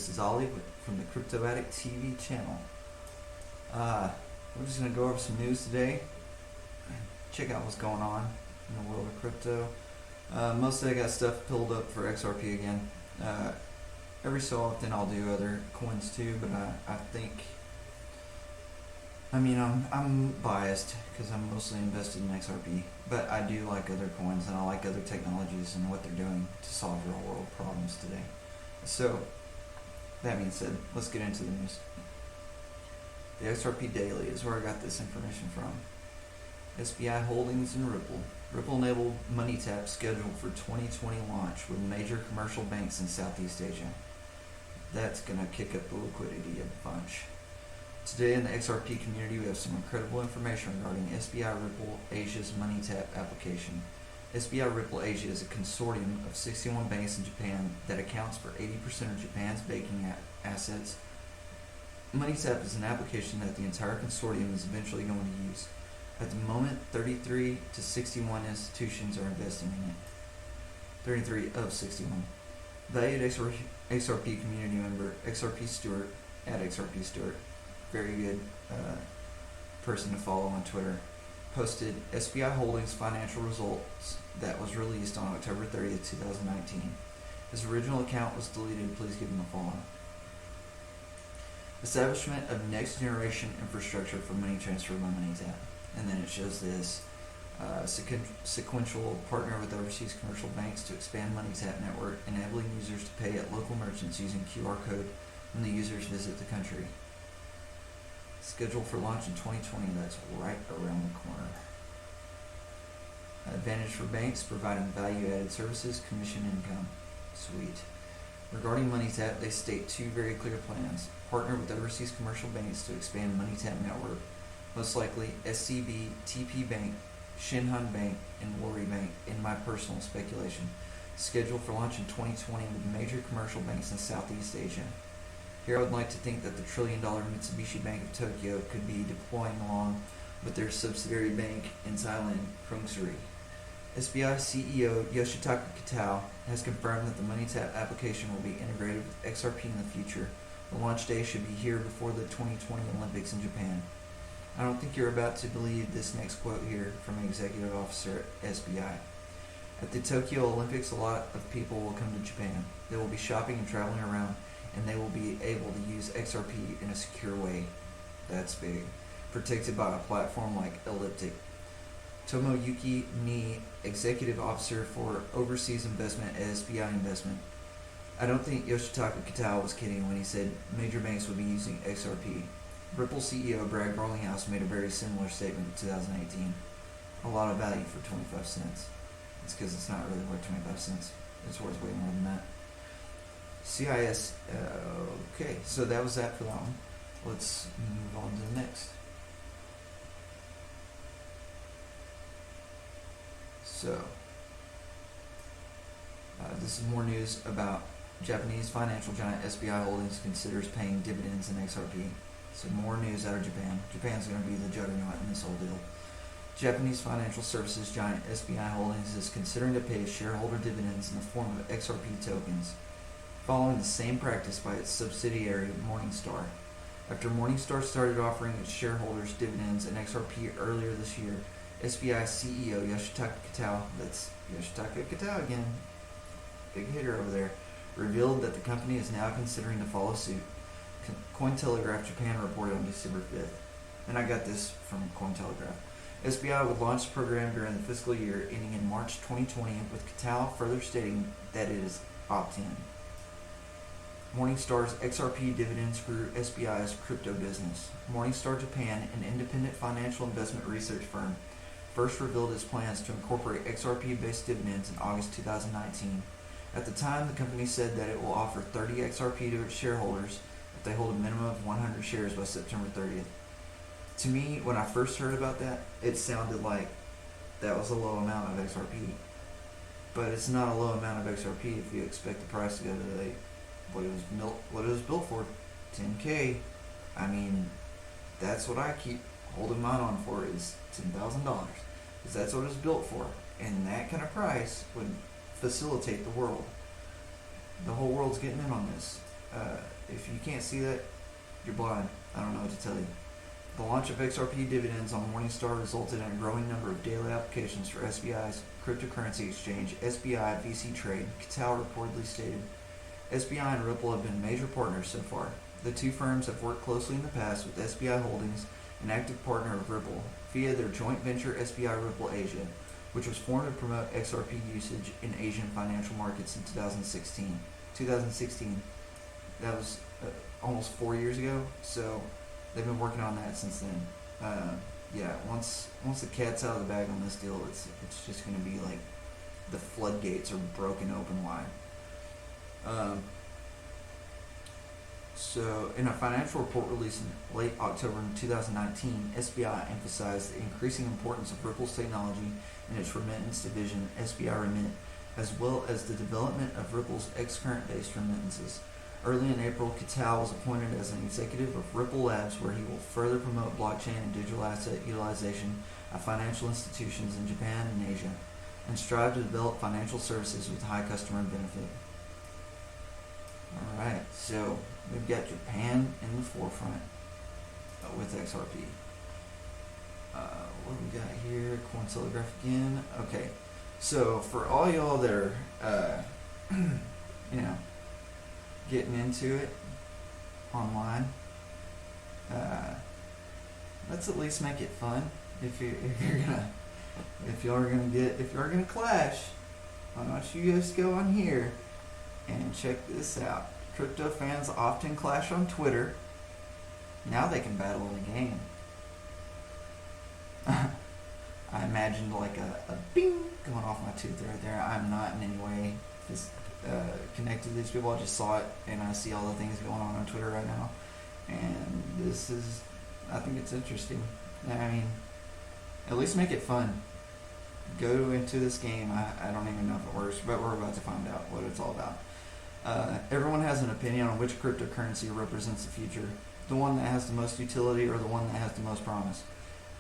this is Ollie from the Crypto Addict TV channel. We're just going to go over some news today, check out what's going on in the world of crypto. Mostly I got stuff pulled up for XRP again. Every so often I'll do other coins too, but I'm biased because I'm mostly invested in XRP, but I do like other coins and I like other technologies and what they're doing to solve real world problems today. So, that being said, let's get into the news. The XRP Daily is where I got this information from. SBI Holdings and Ripple. Ripple-enabled money tap scheduled for 2020 launch with major commercial banks in Southeast Asia. That's going to kick up the liquidity a bunch. Today in the XRP community, we have some incredible information regarding SBI Ripple Asia's money tap application. SBI Ripple Asia is a consortium of 61 banks in Japan that accounts for 80% of Japan's banking assets. MoneyTap is an application that the entire consortium is eventually going to use. At the moment, 33 to 61 institutions are investing in it. 33 of 61. Valued XRP community member XRP Stewart at XRP Stewart, very good person to follow on Twitter, posted SBI Holdings financial results that was released on October 30th, 2019. His original account was deleted. Please give him a follow. Establishment of next generation infrastructure for money transfer by MoneyTap. And then it shows this sequential partner with overseas commercial banks to expand MoneyTap network, enabling users to pay at local merchants using QR code when the users visit the country. Scheduled for launch in 2020, that's right around the corner. Advantage for banks, providing value-added services, commission income. Sweet. Regarding MoneyTap, they state two very clear plans. Partner with overseas commercial banks to expand MoneyTap network, most likely SCB, TP Bank, Shinhan Bank, and Wori Bank, in my personal speculation. Scheduled for launch in 2020 with major commercial banks in Southeast Asia. Here I would like to think that the $1 trillion Mitsubishi Bank of Tokyo could be deploying along with their subsidiary bank in Thailand, Krungsri. SBI CEO Yoshitaka Kitao has confirmed that the MoneyTap application will be integrated with XRP in the future. The launch day should be here before the 2020 Olympics in Japan. I don't think you're about to believe this next quote here from an executive officer at SBI. At the Tokyo Olympics, a lot of people will come to Japan. They will be shopping and traveling around, and they will be able to use XRP in a secure way. That's big. Protected by a platform like Elliptic. Tomoyuki Nii, Executive Officer for Overseas Investment at SBI Investment. I don't think Yoshitaka Kitao was kidding when he said major banks would be using XRP. Ripple CEO Brad Garlinghouse made a very similar statement in 2018. A lot of value for 25 cents. It's because it's not really worth 25 cents. It's worth way more than that. CIS, okay, so that was that for that one. Let's move on to the next. So, this is more news about Japanese financial giant SBI Holdings considers paying dividends in XRP. So more news out of Japan. Japan's going to be the juggernaut in this whole deal. Japanese financial services giant SBI Holdings is considering to pay shareholder dividends in the form of XRP tokens, following the same practice by its subsidiary Morningstar. After Morningstar started offering its shareholders dividends in XRP earlier this year, SBI CEO Yoshitaka Kitao, that's Yoshitaka Kitao again, big hitter over there, revealed that the company is now considering to follow suit. Cointelegraph Japan reported on December 5th, and I got this from Cointelegraph. SBI would launch the program during the fiscal year ending in March 2020, with Kitao further stating that it is opt-in. Morningstar's XRP dividends grew SBI's crypto business. Morningstar Japan, an independent financial investment research firm, first revealed its plans to incorporate XRP-based dividends in August 2019. At the time, the company said that it will offer 30 XRP to its shareholders if they hold a minimum of 100 shares by September 30th. To me, when I first heard about that, it sounded like that was a low amount of XRP. But it's not a low amount of XRP if you expect the price to go to what it was built for, 10K. I mean, that's what I keep holding mine on for, is $10,000. Because that's what it's built for. And that kind of price would facilitate the world. The whole world's getting in on this. If you can't see that, you're blind. I don't know what to tell you. The launch of XRP dividends on Morningstar resulted in a growing number of daily applications for SBI's cryptocurrency exchange, SBI VC Trade. Catal reportedly stated, SBI and Ripple have been major partners so far. The two firms have worked closely in the past with SBI Holdings, an active partner of Ripple, via their joint venture SBI Ripple Asia, which was formed to promote XRP usage in Asian financial markets in 2016. That was almost 4 years ago, so they've been working on that since then. Once the cat's out of the bag on this deal, it's just going to be like the floodgates are broken open wide. So, in a financial report released in late October 2019, SBI emphasized the increasing importance of Ripple's technology in its remittance division, SBI Remit, as well as the development of Ripple's X-current-based remittances. Early in April, Catal was appointed as an executive of Ripple Labs, where he will further promote blockchain and digital asset utilization at financial institutions in Japan and Asia, and strive to develop financial services with high customer benefit. Alright, so we've got Japan in the forefront with XRP. What do we got here? Cointelegraph again. Okay, so for all y'all that are, getting into it online, let's at least make it fun. If you are gonna clash, why don't you just go on here and check this out. Crypto fans often clash on Twitter. Now they can battle in a game. I imagined like a bing going off my tooth right there. I'm not in any way connected to these people. I just saw it and I see all the things going on Twitter right now. And I think it's interesting. I mean, at least make it fun. Go into this game. I don't even know if it works, but we're about to find out what it's all about. Everyone has an opinion on which cryptocurrency represents the future, the one that has the most utility or the one that has the most promise.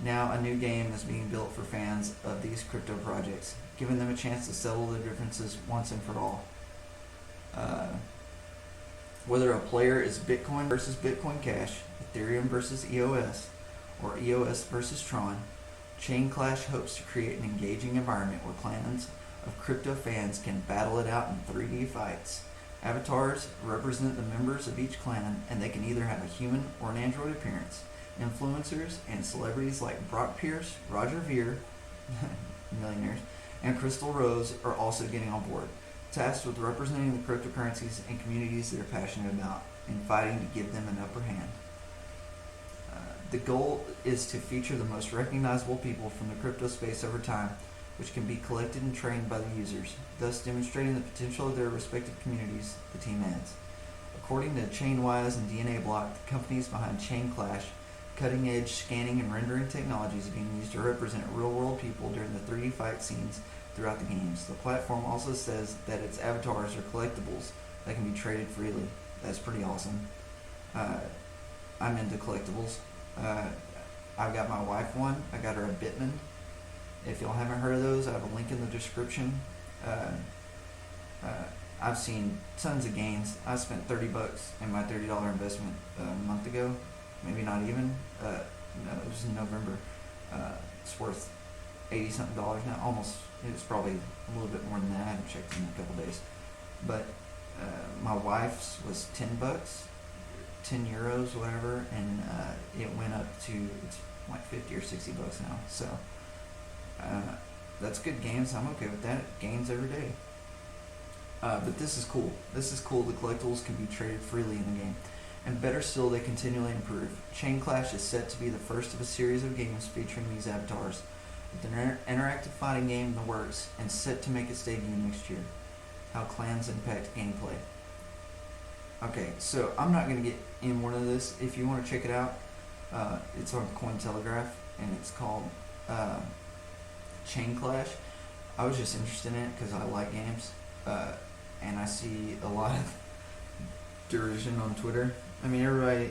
Now a new game is being built for fans of these crypto projects, giving them a chance to settle their differences once and for all. Whether a player is Bitcoin versus Bitcoin Cash, Ethereum versus EOS, or EOS versus Tron, Chain Clash hopes to create an engaging environment where clans of crypto fans can battle it out in 3D fights. Avatars represent the members of each clan, and they can either have a human or an android appearance. Influencers and celebrities like Brock Pierce, Roger Ver, millionaires, and Crystal Rose are also getting on board, tasked with representing the cryptocurrencies and communities they're passionate about and fighting to give them an upper hand. The goal is to feature the most recognizable people from the crypto space over time, which can be collected and trained by the users, thus demonstrating the potential of their respective communities, the team adds. According to Chainwise and DNA Block, the companies behind Chain Clash, cutting-edge scanning and rendering technologies are being used to represent real-world people during the 3D fight scenes throughout the games. The platform also says that its avatars are collectibles that can be traded freely. That's pretty awesome. I'm into collectibles. I've got my wife one. I got her a Bitmond. If y'all haven't heard of those, I have a link in the description. I've seen tons of gains. I spent $30 in my $30 investment a month ago. Maybe not even. No, it was in November. It's worth $80-something now. Almost. It's probably a little bit more than that. I haven't checked in a couple days. But my wife's was $10, 10 euros, whatever, and it went up to, it's like 50 or $60 now. So that's good gains. I'm okay with that. Gains every day. But this is cool. This is cool. The collectibles can be traded freely in the game. And better still, they continually improve. Chain Clash is set to be the first of a series of games featuring these avatars, with an interactive fighting game in the works and set to make its debut next year. How clans impact gameplay. Okay, so I'm not going to get in more of this. If you want to check it out, it's on Cointelegraph, and it's called Chain Clash. I was just interested in it because I like games, and I see a lot of derision on Twitter. I mean, everybody,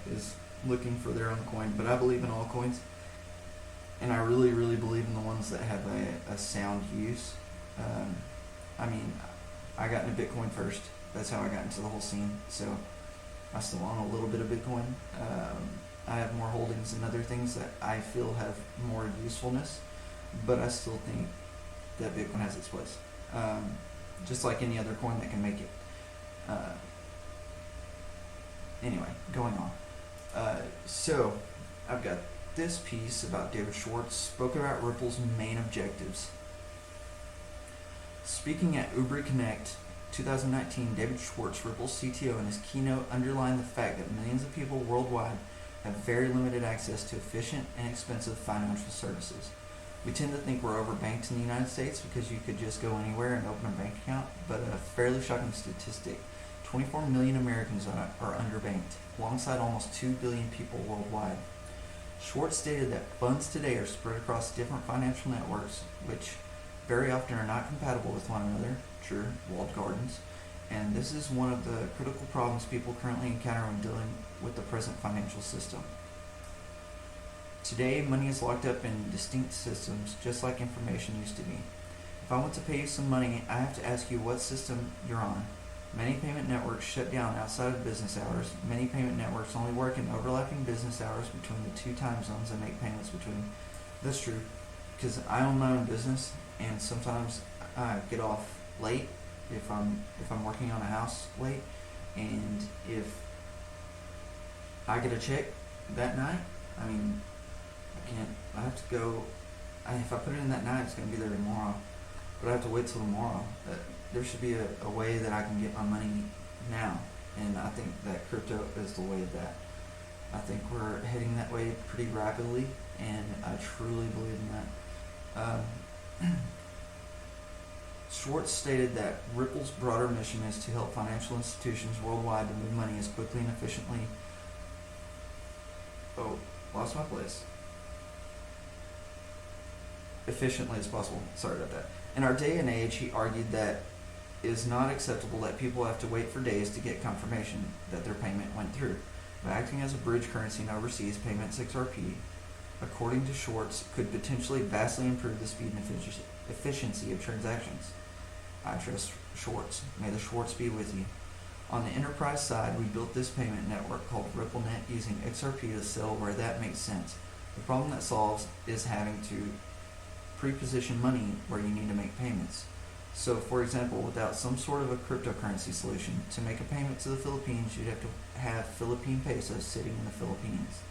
is looking for their own coin, but I believe in all coins, and I really, really believe in the ones that have a sound use. I mean, I got into Bitcoin first. that's how I got into the whole scene. So I still own a little bit of Bitcoin. I have more holdings in other things that I feel have more usefulness, but I still think that Bitcoin has its place. Just like any other coin that can make it. Anyway, going on. So I've got this piece about David Schwartz, spoke about Ripple's main objectives. Speaking at Uber Connect 2019, David Schwartz, Ripple's CTO, in his keynote underlined the fact that millions of people worldwide have very limited access to efficient and expensive financial services. We tend to think we're overbanked in the United States because you could just go anywhere and open a bank account, but a fairly shocking statistic, 24 million Americans are underbanked, alongside almost 2 billion people worldwide. Schwartz stated that funds today are spread across different financial networks, which very often are not compatible with one another, true, walled gardens, and this is one of the critical problems people currently encounter when dealing with the present financial system. Today, money is locked up in distinct systems, just like information used to be. If I want to pay you some money, I have to ask you what system you're on. Many payment networks shut down outside of business hours. Many payment networks only work in overlapping business hours between the two time zones and make payments between. That's true, because I own my own business, and sometimes I get off late if I'm working on a house late, and if I get a check that night, I have to go, if I put it in that night, it's going to be there tomorrow, but I have to wait till tomorrow. There should be a way that I can get my money now, and I think that crypto is the way of that. I think we're heading that way pretty rapidly, and I truly believe in that. Schwartz stated that Ripple's broader mission is to help financial institutions worldwide to move money as quickly and efficiently. Efficiently as possible. Sorry about that. In our day and age, he argued that it is not acceptable that people have to wait for days to get confirmation that their payment went through. By acting as a bridge currency in overseas payments, XRP, according to Schwartz, could potentially vastly improve the speed and efficiency of transactions. I trust Schwartz. May the Schwartz be with you. On the enterprise side, we built this payment network called RippleNet using XRP to sell where that makes sense. The problem that solves is having to pre-position money where you need to make payments. So, for example, without some sort of a cryptocurrency solution, to make a payment to the Philippines, you'd have to have Philippine pesos sitting in the Philippines.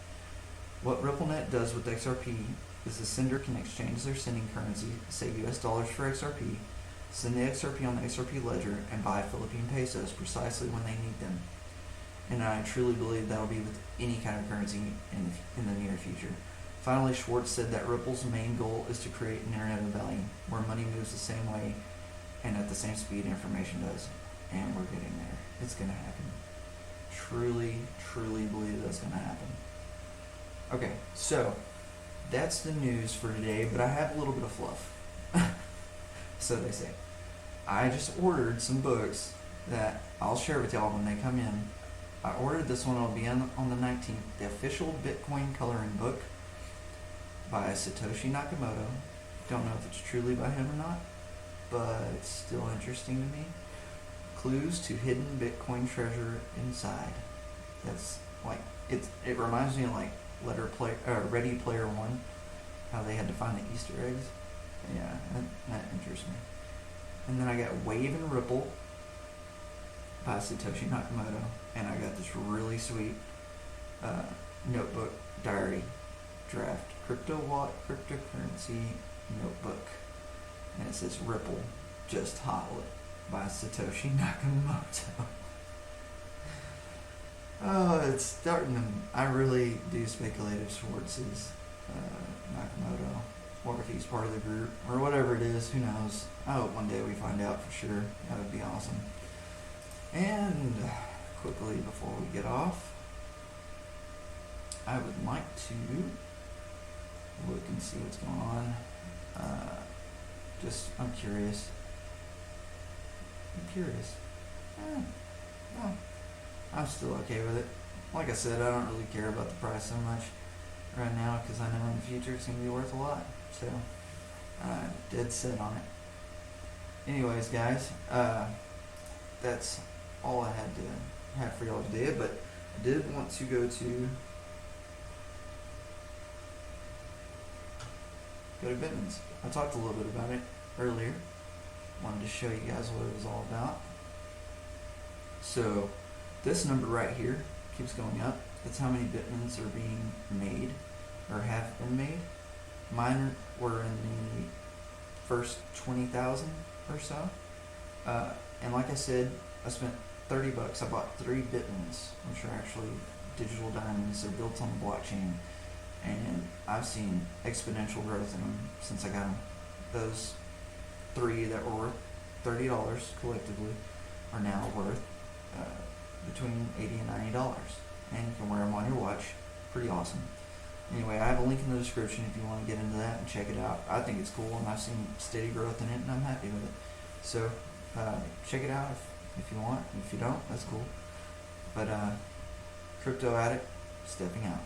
What RippleNet does with XRP is the sender can exchange their sending currency, say US dollars for XRP, send the XRP on the XRP ledger, and buy Philippine pesos precisely when they need them. And I truly believe that'll be with any kind of currency in the near future. Finally, Schwartz said that Ripple's main goal is to create an internet of value, where money moves the same way and at the same speed information does. And we're getting there. It's going to happen. Truly, truly believe that's going to happen. Okay, so that's the news for today, but I have a little bit of fluff. So they say. I just ordered some books that I'll share with y'all when they come in. I ordered this one. It'll be on the 19th. The official Bitcoin coloring book by Satoshi Nakamoto. Don't know if it's truly by him or not, but it's still interesting to me. Clues to hidden Bitcoin treasure inside. That's like it reminds me of like Ready Player One, how they had to find the Easter eggs. Yeah, that interests me. And then I got Wave and Ripple by Satoshi Nakamoto, and I got this really sweet notebook diary draft cryptocurrency notebook, and it says Ripple, just hodl it by Satoshi Nakamoto. Oh, it's starting to, I really do speculate if Schwartz is Nakamoto, or if he's part of the group, or whatever it is, who knows. I hope one day we find out for sure. That would be awesome. And quickly before we get off, I would like to look and see what's going on. I'm curious. No, I'm still okay with it. Like I said, I don't really care about the price so much right now because I know in the future it's going to be worth a lot. So, I'm dead set on it. Anyways, guys, that's all I had for y'all today, but I did want to go to bitmonds. I talked a little bit about it earlier. Wanted to show you guys what it was all about. So this number right here keeps going up. That's how many bitmonds are being made or have been made. Mine were in the first 20,000 or so. And like I said, I spent $30. I bought 3 bitmonds, which are actually digital diamonds. They're built on the blockchain. And I've seen exponential growth in them since I got them. Those 3 that were worth $30 collectively are now worth between $80 and $90. And you can wear them on your watch. Pretty awesome. Anyway, I have a link in the description if you want to get into that and check it out. I think it's cool, and I've seen steady growth in it, and I'm happy with it. So check it out if you want. If you don't, that's cool. But Crypto Addict, stepping out.